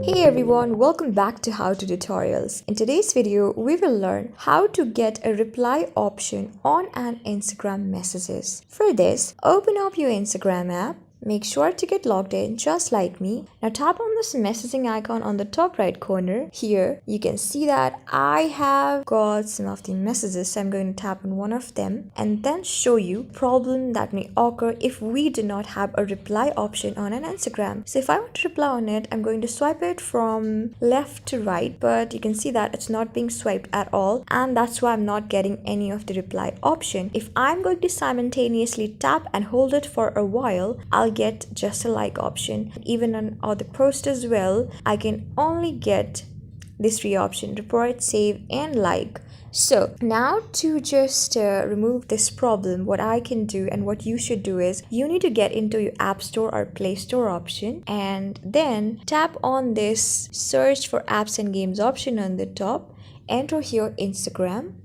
Hey everyone, welcome back to How to Tutorials. In today's video, we will learn how to get a reply option on an Instagram messages. For this, open up your Instagram app. Make sure to get logged in just like me. Now tap on this messaging icon on the top right corner. Here you can see that I have got some of the messages, so I'm going to tap on one of them and then show you problem that may occur if we do not have a reply option on an Instagram. So if I want to reply on it, I'm going to swipe it from left to right, but you can see that it's not being swiped at all, and that's why I'm not getting any of the reply option. If I'm going to simultaneously tap and hold it for a while, I'll get just a like option. Even on other posts as well, I can only get these three options: report, save, and like. So now to just remove this problem, what I can do and what you should do is you need to get into your App Store or Play Store option and then tap on this search for apps and games option on the top. Enter here Instagram.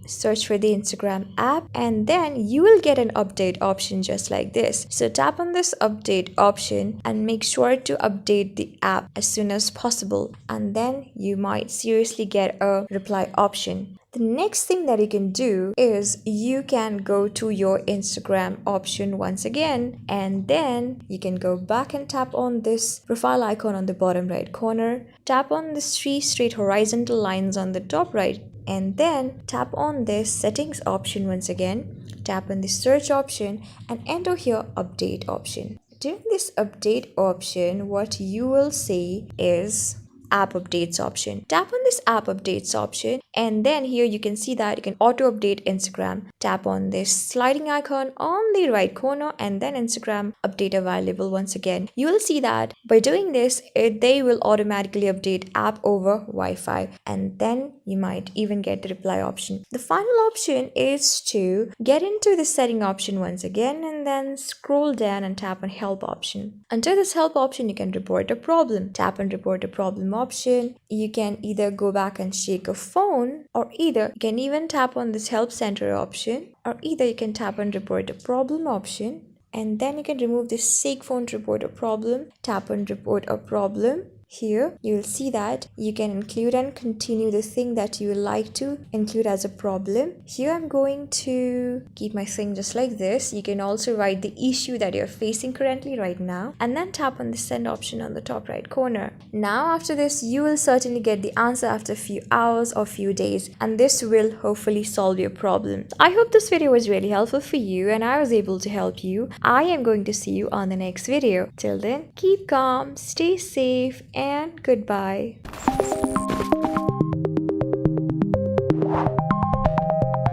Search for the Instagram app and then you will get an update option just like this. So tap on this update option and make sure to update the app as soon as possible, and then you might seriously get a reply option. The next thing that you can do is you can go to your Instagram option once again, and then you can go back and tap on this profile icon on the bottom right corner. Tap on the three straight horizontal lines on the top right, and then tap on this settings option once again. Tap on the search option and enter here update option. During this update option, what you will see is app updates option. Tap on this app updates option and then here you can see that you can auto update Instagram. Tap on this sliding icon on the right corner and then Instagram update available once again. You will see that by doing this, they will automatically update app over Wi-Fi, and then you might even get the reply option. The final option is to get into the setting option once again and then scroll down and tap on help option. Under this help option, you can report a problem. Tap on report a problem option. You can either go back and shake a phone, or either you can even tap on this help center option, or either you can tap on report a problem option and then you can remove this shake phone to report a problem. Tap on report a problem. Here you will see that you can include and continue the thing that you would like to include as a problem. Here I'm going to keep my thing just like this. You can also write the issue that you're facing currently right now and then tap on the send option on the top right corner. Now after this, you will certainly get the answer after a few hours or few days, and this will hopefully solve your problem. I hope this video was really helpful for you and I was able to help you. I am going to see you on the next video. Till then, keep calm, stay safe, and goodbye.